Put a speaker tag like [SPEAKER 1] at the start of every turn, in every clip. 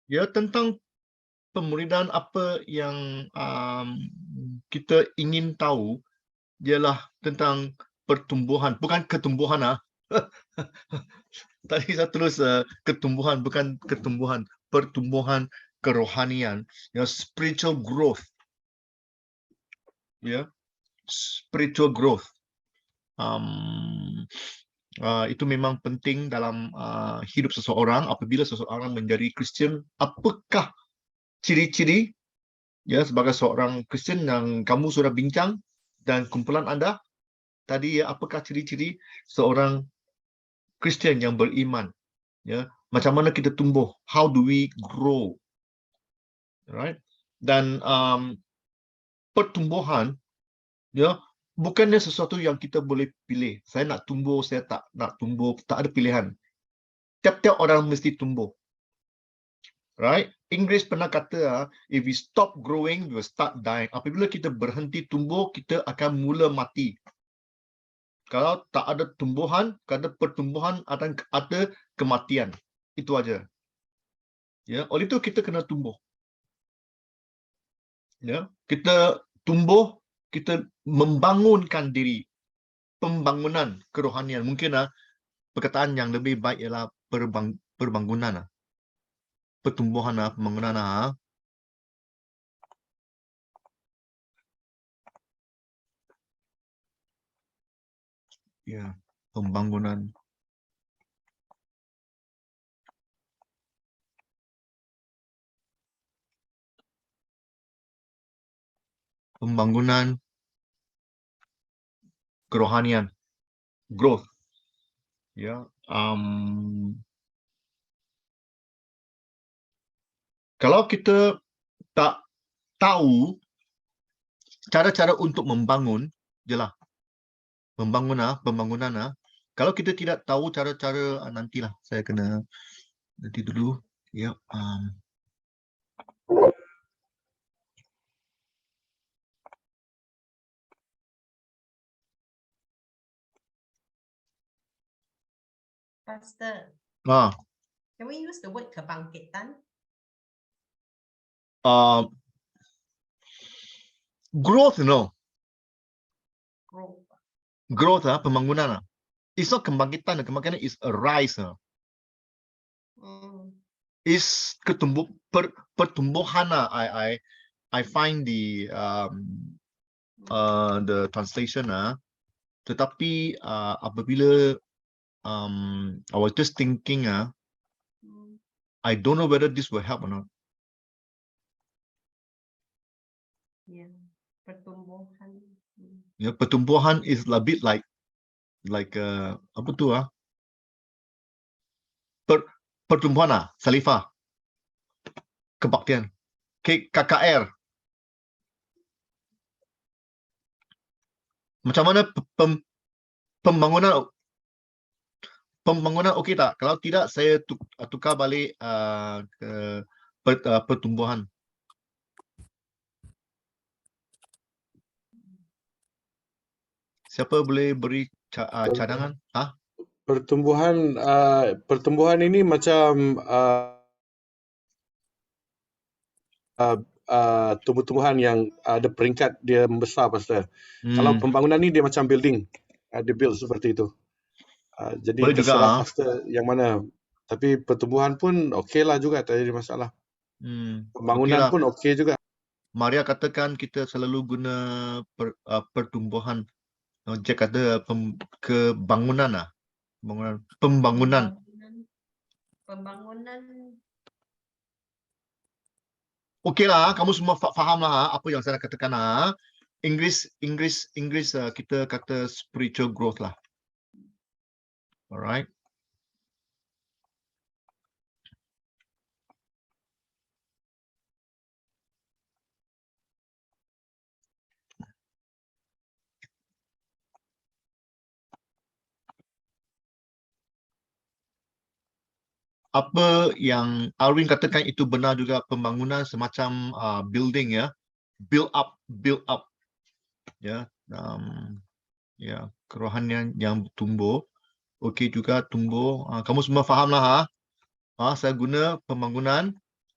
[SPEAKER 1] Ya, tentang pemuridan apa yang kita ingin tahu ialah tentang pertumbuhan, bukan ketumbuhan ah. Tadi saya tulis ketumbuhan, bukan ketumbuhan, pertumbuhan kerohanian, ya, spiritual growth, ya, spiritual growth. Itu memang penting dalam hidup seseorang. Apabila seseorang menjadi Kristian, apakah ciri-ciri, ya, sebagai seorang Kristian yang kamu sudah bincang dan kumpulan Anda tadi, ya, apakah ciri-ciri seorang Kristian yang beriman, ya, macam mana kita tumbuh, how do we grow, right? Dan pertumbuhan, ya, bukannya sesuatu yang kita boleh pilih. Saya nak tumbuh, saya tak nak tumbuh, tak ada pilihan. Tiap-tiap orang mesti tumbuh, right? Inggris pernah kata, if we stop growing, we will start dying. Apabila kita berhenti tumbuh, kita akan mula mati. Kalau tak ada tumbuhan, kalau ada pertumbuhan, akan ada kematian. Itu aja. Ya, oleh itu kita kena tumbuh. Ya, kita tumbuh, kita membangunkan diri. Pembangunan kerohanian. Mungkin perkataan yang lebih baik ialah perbangunan, pertumbuhan, pembangunan. Ya, pembangunan. Pembangunan kerohanian, growth. Ya, kalau kita tak tahu cara-cara untuk membangun, jelah pembangunan. Kalau kita tidak tahu cara-cara, nantilah saya kena nanti dulu. Ya,
[SPEAKER 2] Pastor,
[SPEAKER 1] ah,
[SPEAKER 2] can we use the word kebangkitan?
[SPEAKER 1] Growth, no.
[SPEAKER 2] Growth.
[SPEAKER 1] Growth, pembangunan. It's not kebangkitan. Kebangkitan is a rise. Is pertumbuhan. I find the translation. Tetapi apabila I was just thinking, I don't know whether this will help or not.
[SPEAKER 2] Yeah, pertumbuhan.
[SPEAKER 1] Ya, pertumbuhan is a bit like apa tu pertumbuhan salifah, kebaktian, KKR. Macam mana pembangunan okey tak? Kalau tidak, saya tukar balik ke pertumbuhan. Siapa boleh beri cadangan?
[SPEAKER 3] Pertumbuhan ini macam tumbuh-tumbuhan yang ada peringkat dia membesar, Pastor. Kalau pembangunan ni dia macam building, dia build seperti itu. Jadi
[SPEAKER 1] boleh
[SPEAKER 3] terserah
[SPEAKER 1] juga,
[SPEAKER 3] Pastor yang mana. Tapi pertumbuhan pun okey lah juga, tak ada masalah. Pembangunan pun okey juga.
[SPEAKER 1] Maria katakan kita selalu guna pertumbuhan. Jack kata kebangunan pembangunan. Okeylah, kamu semua fahamlah apa yang saya katakan. English kita kata spiritual growth lah. Alright. Apa yang Alwin katakan itu benar juga, pembangunan semacam building, ya, build up, ya, ya, kerohanian yang tumbuh, okey juga tumbuh. Kamu semua fahamlah, saya guna pembangunan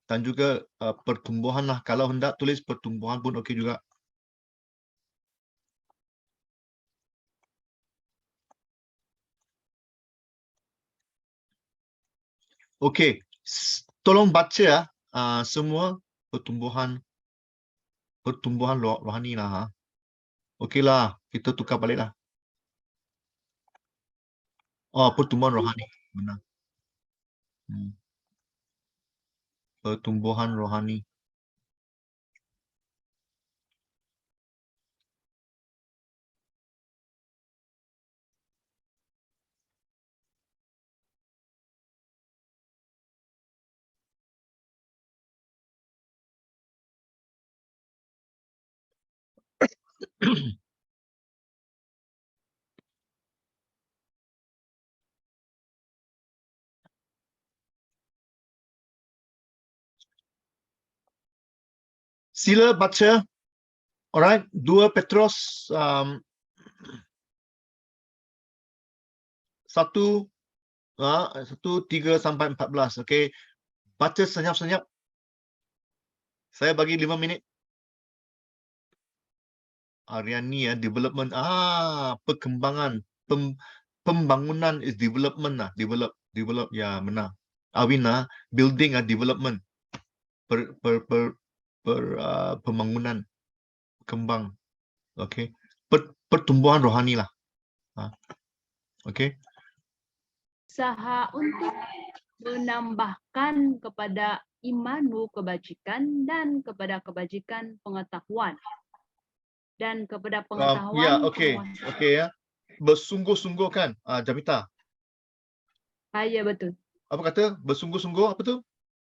[SPEAKER 1] dan juga pertumbuhan lah. Kalau hendak tulis pertumbuhan pun okey juga. Okey, tolong baca semua pertumbuhan rohani lah. Okeylah, kita tukar balik lah. Oh, pertumbuhan rohani. Benar. Pertumbuhan rohani. Sila baca. Alright, 2 Petrus 1 3 sampai 14. Okey. Baca senyap-senyap. Saya bagi 5 minit. Ariani development. Perkembangan. Pembangunan is development lah. Develop. Ya, benar. Awin building development. Pembangunan. Kembang. Okey. Pertumbuhan rohani lah. Okey.
[SPEAKER 4] Usaha untuk menambahkan kepada imanmu kebajikan dan kepada kebajikan pengetahuan. Dan kepada pengetahuan
[SPEAKER 1] Ya, okey. Okey ya. Bersungguh-sungguh kan, Jamita?
[SPEAKER 4] Ya, betul.
[SPEAKER 1] Apa kata? Bersungguh-sungguh apa tu?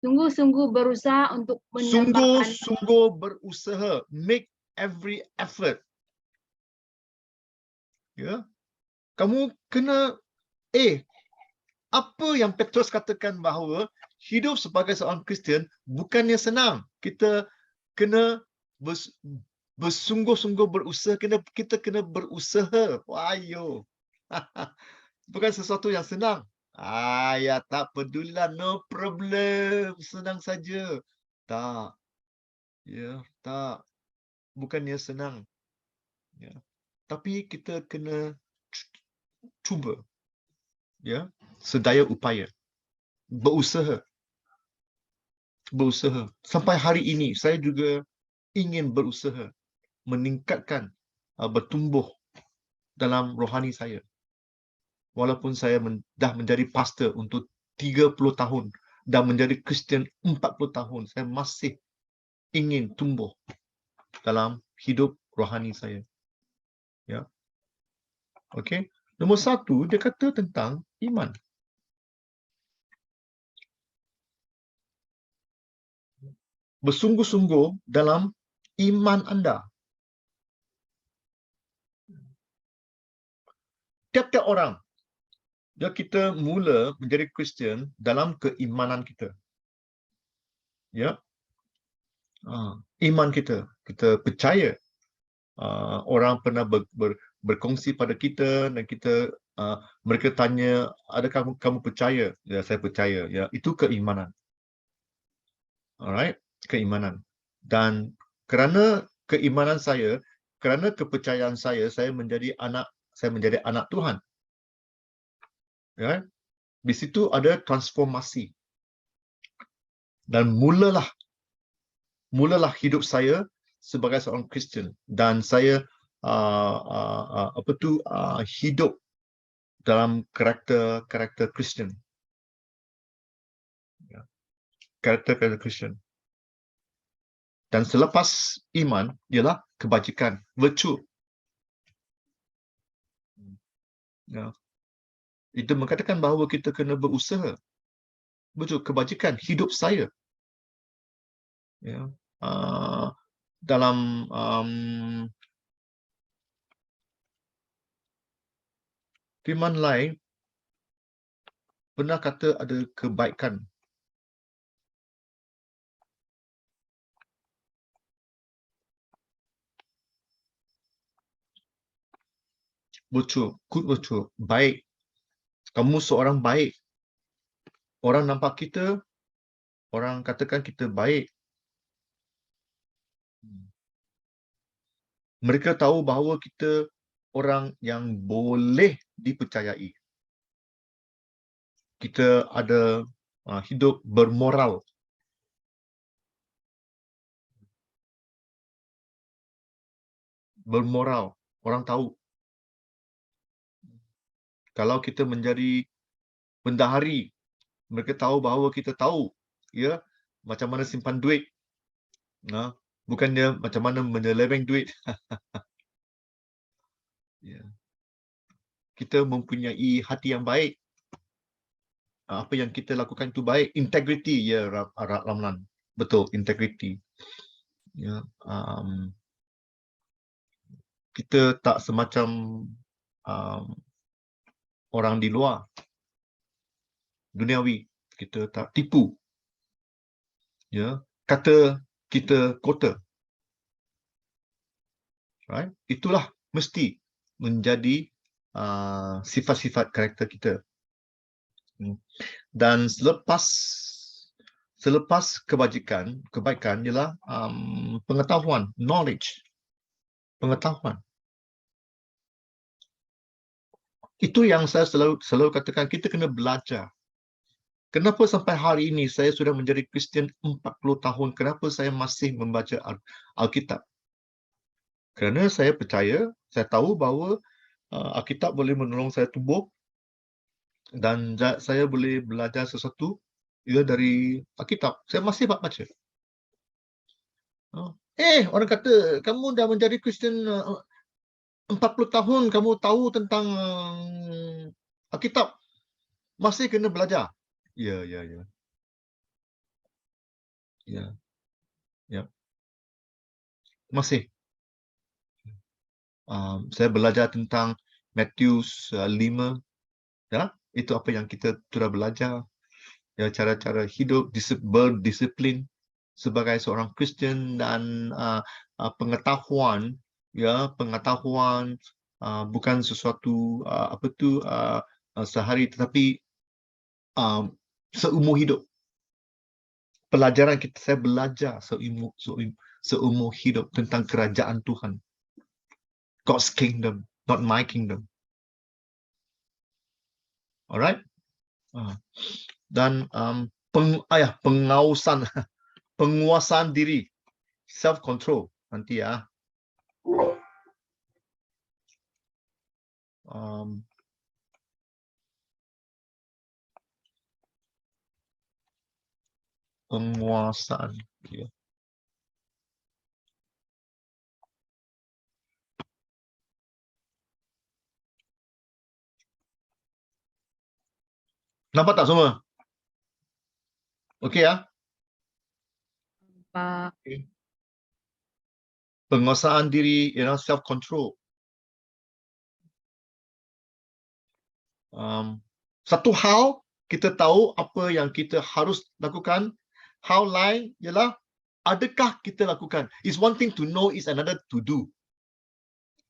[SPEAKER 4] Sungguh-sungguh berusaha untuk menambahkan.
[SPEAKER 1] Sungguh-sungguh berusaha. Make every effort. Ya. Kamu kena apa yang Petrus katakan bahawa hidup sebagai seorang Kristian bukannya senang. Kita kena bersungguh-sungguh berusaha. Kita kena berusaha. Wayo. Bukan sesuatu yang senang. Ya tak pedulilah, no problem. Senang saja. Tak. Ya, tak. Bukannya senang. Ya. Tapi kita kena cuba. Ya, sedaya upaya. Berusaha. Sampai hari ini saya juga ingin berusaha meningkatkan, bertumbuh dalam rohani saya. Walaupun saya dah menjadi pastor untuk 30 tahun dan menjadi Kristian 40 tahun, saya masih ingin tumbuh dalam hidup rohani saya. Ya. Okey. Nombor 1, dia kata tentang iman. Bersungguh-sungguh dalam iman anda. Tiap-tiap orang, kita mula menjadi Kristian dalam keimanan kita. Ya. Iman kita. Kita percaya. Orang pernah berkongsi pada kita dan mereka tanya, adakah kamu percaya? Ya, saya percaya. Ya, itu keimanan. Alright, keimanan. Dan kerana keimanan saya, kerana kepercayaan saya menjadi anak Tuhan. Ya. Di situ ada transformasi. Dan mulalah hidup saya sebagai seorang Kristian, dan saya hidup dalam karakter Kristian. Ya. Karakter Kristian. Dan selepas iman ialah kebajikan, virtue. Ya. Itu mengatakan bahawa kita kena berusaha. Betul, kebajikan hidup saya. Ya. Dalam firman lain pernah kata ada kebaikan. Betul, good betul, baik. Kamu seorang baik. Orang nampak kita, orang katakan kita baik, mereka tahu bahawa kita orang yang boleh dipercayai. Kita ada hidup bermoral. Bermoral. Orang tahu. Kalau kita menjadi bendahari, mereka tahu bahawa kita tahu, ya, macam mana simpan duit. Bukannya macam mana menyeleweng duit. Ya. Kita mempunyai hati yang baik. Apa yang kita lakukan itu baik. Integrity, ya, Ramlan. Betul, integrity. Ya, kita tak semacam orang di luar. Duniawi. Kita tak tipu. Ya, kata kita kota. Right? Itulah mesti menjadi sifat-sifat karakter kita. Dan selepas kebaikan ialah pengetahuan, knowledge, pengetahuan. Itu yang saya selalu katakan, kita kena belajar. Kenapa sampai hari ini saya sudah menjadi Kristian 40 tahun, kenapa saya masih membaca Alkitab? Kerana saya percaya, saya tahu bahawa Alkitab boleh menolong saya tumbuh dan saya boleh belajar sesuatu dari Alkitab. Saya masih baca. Orang kata, kamu dah menjadi Kristian 40 tahun, kamu tahu tentang Alkitab. Masih kena belajar. Ya. Masih. Saya belajar tentang Matius 5. Ya, itu apa yang kita sudah belajar. Ya, cara-cara hidup, berdisiplin sebagai seorang Kristian dan pengetahuan, ya, pengetahuan bukan sesuatu sehari, tetapi seumur hidup. Pelajaran saya belajar seumur hidup tentang kerajaan Tuhan. God's kingdom, not my kingdom. Alright? Dan penguasaan diri, self-control nanti ya. Penguasaan. Ya. Nampak tak semua? Okey ya?
[SPEAKER 4] Pak.
[SPEAKER 1] Okay. Penguasaan diri, self-control. Satu hal, kita tahu apa yang kita harus lakukan. Hal lain ialah adakah kita lakukan. It's one thing to know, is another to do.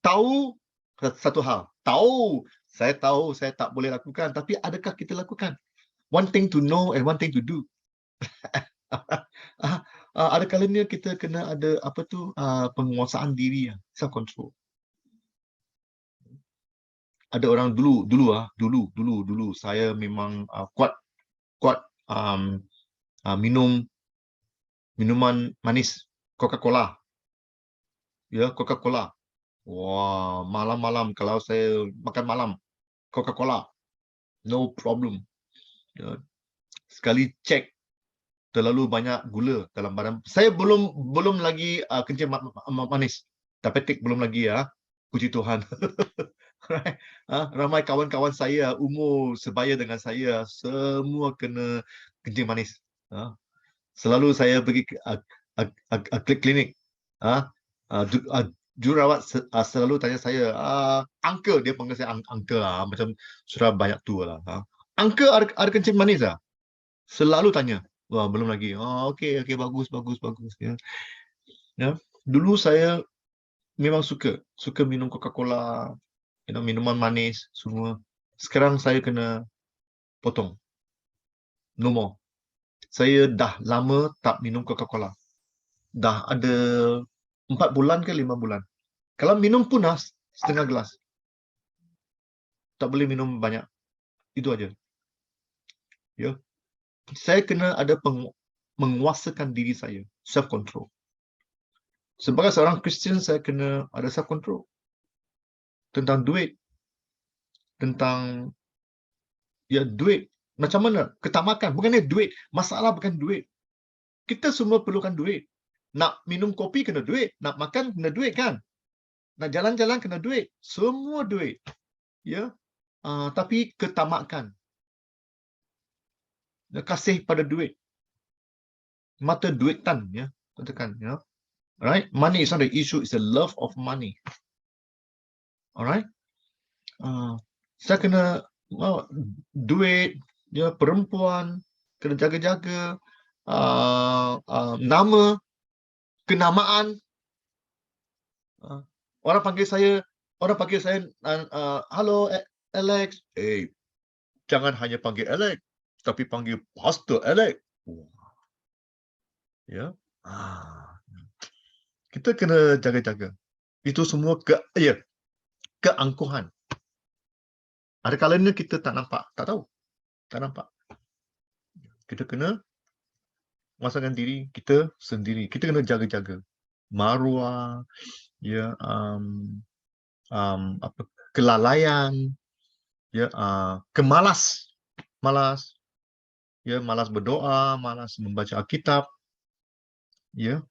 [SPEAKER 1] Tahu satu hal. Saya tahu saya tak boleh lakukan, tapi adakah kita lakukan? One thing to know and one thing to do. Ada kalanya kita kena ada penguasaan diri, self-control. Ada orang dulu saya memang kuat minum minuman manis, Coca-Cola. Ya, Coca-Cola. Wah, malam-malam kalau saya makan malam, Coca-Cola. No problem. Ya. Sekali cek terlalu banyak gula dalam badan. Saya belum lagi kencing manis. Diabetik belum lagi ya. Puji Tuhan. Ramai kawan-kawan saya umur sebaya dengan saya semua kena kencing manis. Selalu saya pergi ke klinik. Jururawat selalu tanya saya, uncle, dia panggil saya uncle lah, macam sudah banyak tua lah. Uncle ada kencing manis lah? Selalu tanya. Wah, belum lagi. Okey, bagus. Ya. Dulu saya memang suka minum Coca-Cola, minuman manis semua. Sekarang saya kena potong. No more. Saya dah lama tak minum Coca-Cola. Dah ada 4 bulan ke 5 bulan. Kalau minum pun setengah gelas. Tak boleh minum banyak. Itu aja. Ya. Saya kena ada menguasakan diri saya, self control. Sebagai seorang Kristian, saya kena ada self control tentang duit, tentang duit. Macam mana? Ketamakan. Bukannya duit. Masalah bukan duit. Kita semua perlukan duit. Nak minum kopi kena duit. Nak makan kena duit kan? Nak jalan-jalan kena duit. Semua duit. Ya. Tapi ketamakan. Kasih pada duit. Mata duitan. Ya. Katakan. Ya. Alright? Money is not the issue. It's the love of money. Alright? Saya kena duit, ya, perempuan, kena jaga-jaga, nama, kenamaan. Orang panggil saya, hello Alex. Jangan hanya panggil Alex, tapi panggil Pastor Alex. Ya. Kita kena jaga-jaga. Itu semua keangkuhan. Ada kalanya kita tak nampak, tak tahu. Tak nampak. Kita kena masakan diri kita sendiri. Kita kena jaga-jaga. Maruah, ya, kelalaian, ya, malas, ya, malas berdoa, malas membaca Alkitab, ya.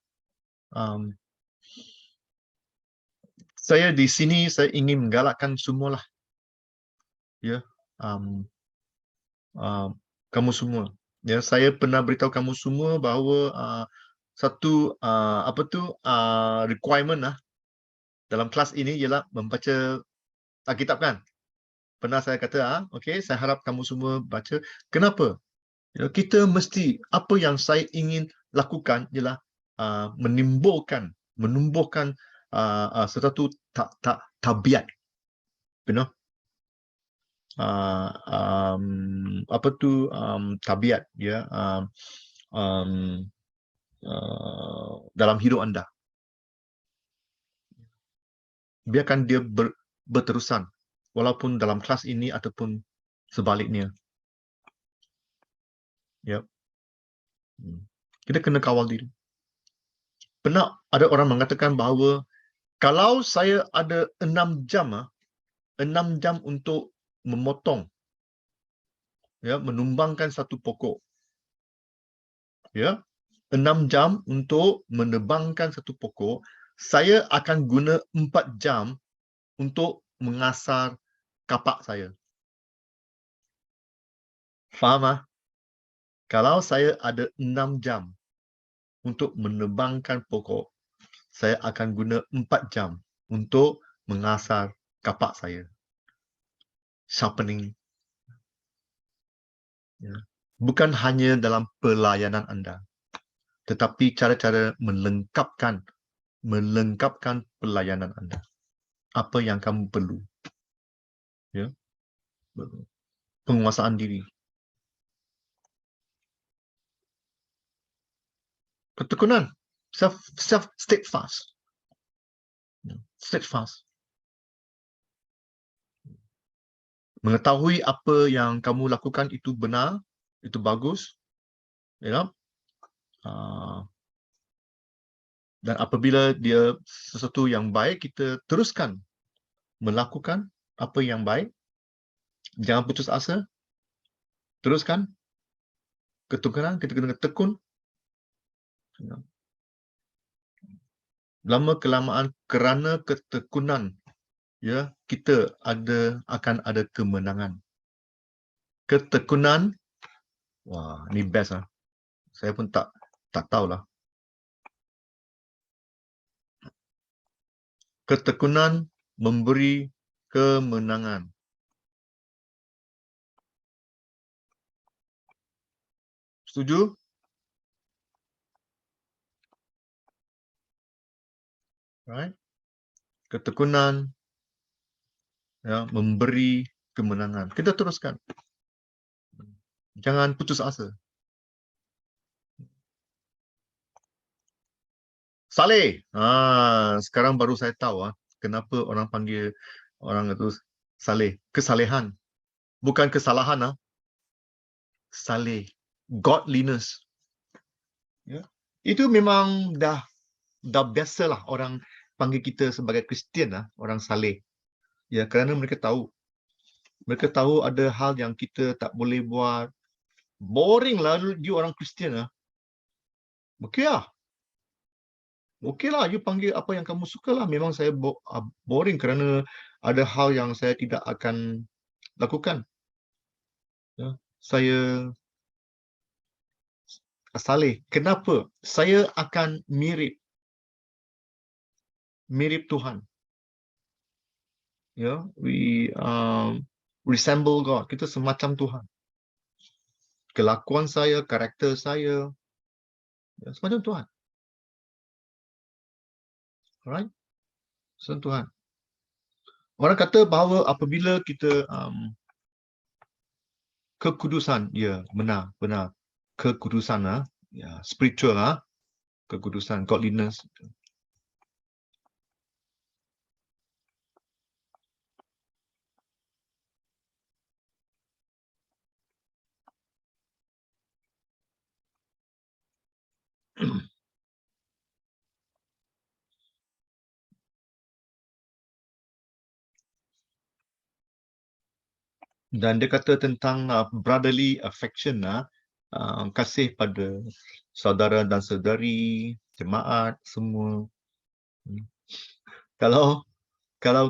[SPEAKER 1] Saya di sini saya ingin menggalakkan semualah, ya, kamu semua. Ya, saya pernah beritahu kamu semua bahawa satu requirement dalam kelas ini ialah membaca Alkitab kan. Pernah saya kata, okey, saya harap kamu semua baca. Kenapa? Ya, kita mesti, apa yang saya ingin lakukan ialah menumbuhkan satu tabiat. You know? Tabiat, ya, dalam hidup anda. Biarkan dia berterusan, walaupun dalam kelas ini ataupun sebaliknya. Ya. Kita kena kawal diri. Pernah ada orang mengatakan bahawa kalau saya ada 6 jam untuk memotong, ya, menumbangkan satu pokok. Ya. 6 jam untuk menebangkan satu pokok, saya akan guna 4 jam untuk mengasar kapak saya. Faham? Kalau saya ada 6 jam untuk menebangkan pokok, saya akan guna 4 jam untuk mengasar kapak saya. Sharpening. Ya. Bukan hanya dalam pelayanan anda, tetapi cara-cara melengkapkan pelayanan anda. Apa yang kamu perlu. Ya. Penguasaan diri. Ketekunan. Steadfast. Steadfast. Mengetahui apa yang kamu lakukan itu benar, itu bagus. Ya. Dan apabila dia sesuatu yang baik, kita teruskan melakukan apa yang baik. Jangan putus asa. Teruskan. Ketekunan, kita kena tekun. Lama-kelamaan kerana ketekunan, ya, kita akan ada kemenangan. Ketekunan, wah, ni best lah. Saya pun tak tahulah. Ketekunan memberi kemenangan. Setuju? Right? Ketekunan, ya, memberi kemenangan. Kita teruskan. Jangan putus asa. Saleh. Sekarang baru saya tahu kenapa orang panggil orang itu saleh. Kesalehan. Bukan kesalahan. Saleh. Godliness. Ya. Itu memang dah biasalah orang panggil kita sebagai Kristian orang saleh. Ya, kerana mereka tahu ada hal yang kita tak boleh buat. Boring lah you orang Kristian Okey lah. Okey lah, you panggil apa yang kamu suka lah. Memang saya boring kerana ada hal yang saya tidak akan lakukan. Ya. Saya saleh. Kenapa? Saya akan mirip Tuhan. Ya, we resemble God. Kita semacam Tuhan. Kelakuan saya, karakter saya, ya, semacam Tuhan. Alright? Semacam Tuhan. Orang kata bahawa apabila kita kekudusan, ya, benar. Kekudusan, ya, spiritual, kekudusan, godliness. Dan dia kata tentang brotherly affection, kasih pada saudara dan saudari, jemaat, semua. Kalau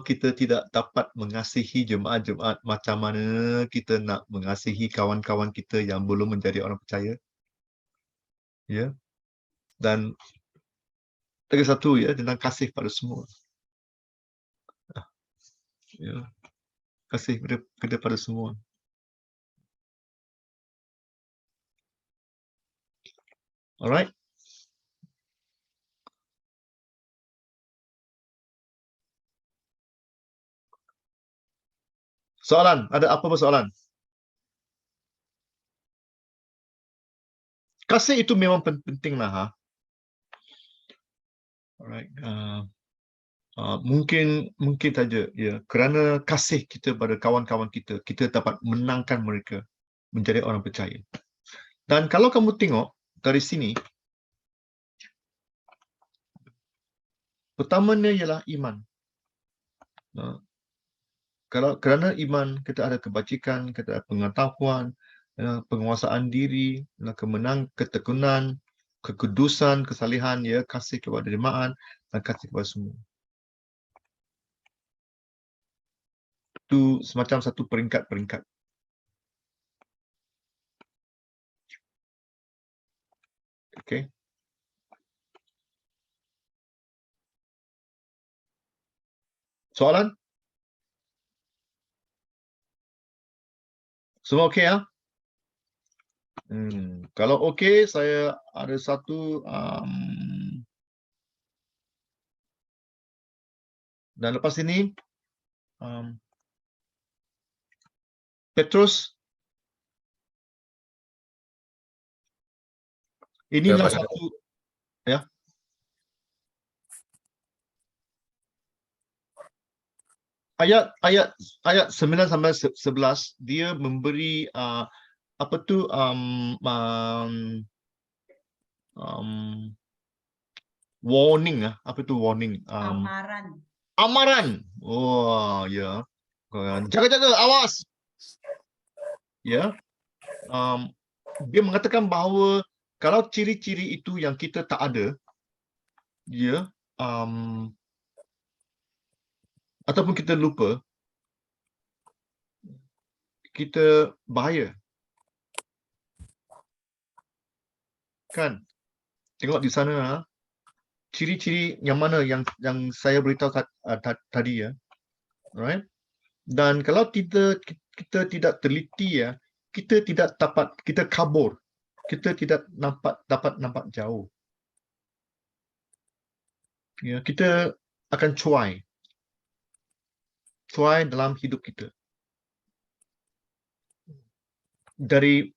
[SPEAKER 1] kita tidak dapat mengasihi jemaat-jemaat, macam mana kita nak mengasihi kawan-kawan kita yang belum menjadi orang percaya? Ya. Dan lagi satu, ya, tentang kasih pada semua. Ya. Kasih kepada semua. Alright. Soalan, ada apa soalan? Kasih itu memang penting lah. Alright. Mungkin saja, ya, kerana kasih kita pada kawan-kawan kita, kita dapat menangkan mereka menjadi orang percaya. Dan kalau kamu tengok dari sini, pertamanya ialah iman. Kerana iman, kita ada kebajikan, kita ada pengetahuan, penguasaan diri, ketekunan, kekudusan, kesalehan, ya, kasih kepada jemaat dan kasih kepada semua. Itu semacam satu peringkat-peringkat. Okey. Soalan? Semua okey ya? Kalau okey, saya ada satu dan lepas ini Petrus, inilah
[SPEAKER 5] Pastor.
[SPEAKER 1] satu, ya. Ayat 9 sampai 11 dia memberi apa tu warning apa tu warning amaran. Oh ya. Jaga-jaga, awas. Ya. Dia mengatakan bahawa kalau ciri-ciri itu yang kita tak ada, ya, ataupun kita lupa, kita bahaya. Kan? Tengok di sana ciri-ciri yang mana yang saya beritahu tadi, ya. Alright? Dan kalau kita tidak teliti, ya, kita tidak dapat, kita kabur. Kita tidak dapat nampak jauh. Ya, kita akan cuai dalam hidup kita. Dari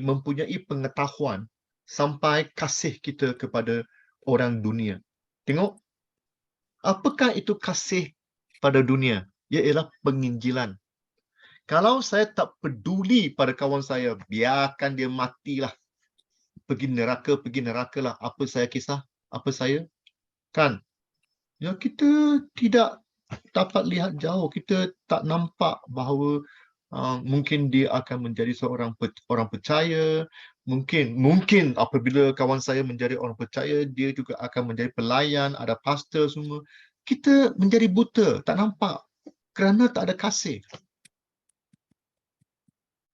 [SPEAKER 1] mempunyai pengetahuan sampai kasih kita kepada orang dunia. Tengok, apakah itu kasih pada dunia? Ialah penginjilan. Kalau saya tak peduli pada kawan saya, biarkan dia matilah. Pergi neraka lah. Apa saya kisah? Apa saya? Kan? Ya, kita tidak dapat lihat jauh. Kita tak nampak bahawa mungkin dia akan menjadi seorang orang percaya. Mungkin apabila kawan saya menjadi orang percaya, dia juga akan menjadi pelayan, ada pastor semua. Kita menjadi buta, tak nampak kerana tak ada kasih.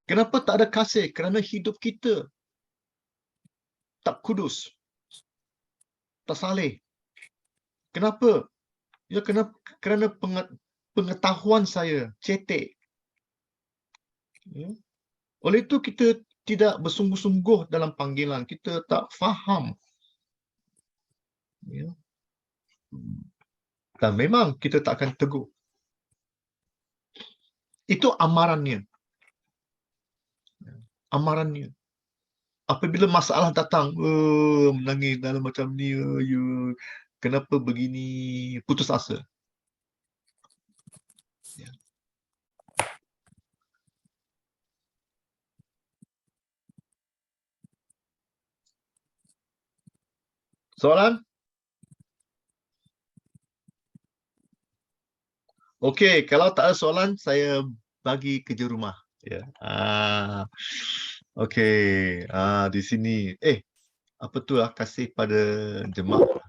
[SPEAKER 1] Kenapa tak ada kasih? Kerana hidup kita tak kudus, tak saleh. Kenapa? Ya, kerana pengetahuan saya cetek. Ya. Oleh itu kita tidak bersungguh-sungguh dalam panggilan. Kita tak faham. Ya. Dan memang kita tak akan teguh. Itu amarannya. Amarannya. Apabila masalah datang, menangis dalam macam ni, kenapa begini, putus asa. Ya. Soalan? Okey, kalau tak ada soalan, saya bagi kerja rumah. Ya. Okey. Di sini. Apa tu lah kasih pada jemaah.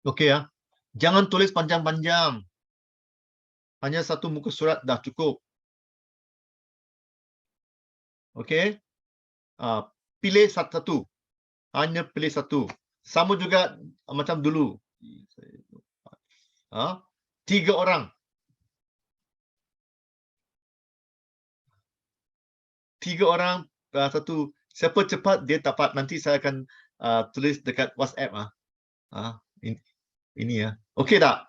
[SPEAKER 1] Okey ya. Jangan tulis panjang-panjang. Hanya satu muka surat dah cukup. Okey. Pilih satu-satu. Hanya pilih satu. Sama juga macam dulu. 3 orang. 3 orang, satu. Siapa cepat dia dapat. Nanti saya akan tulis dekat WhatsApp. Ini ya. Okey tak?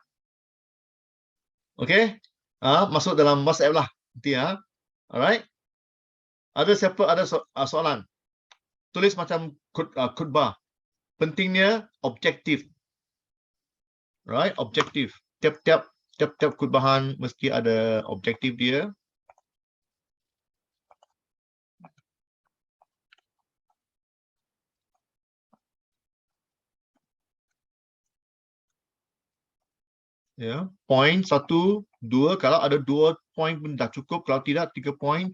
[SPEAKER 1] Okey? Masuk dalam WhatsApp lah. Nanti ya. Alright? Ada siapa ada soalan? Tulis macam khutbah. Pentingnya objektif. Right? Objektif. Tiap-tiap khutbahan mesti ada objektif dia. Ya, poin 1, 2. Kalau ada 2 poin pun dah cukup. Kalau tidak 3 poin.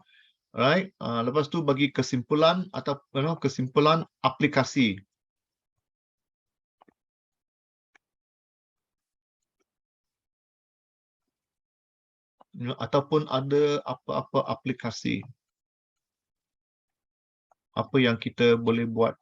[SPEAKER 1] Right? Lepas tu bagi kesimpulan atau kesimpulan aplikasi. Ataupun ada apa-apa aplikasi. Apa yang kita boleh buat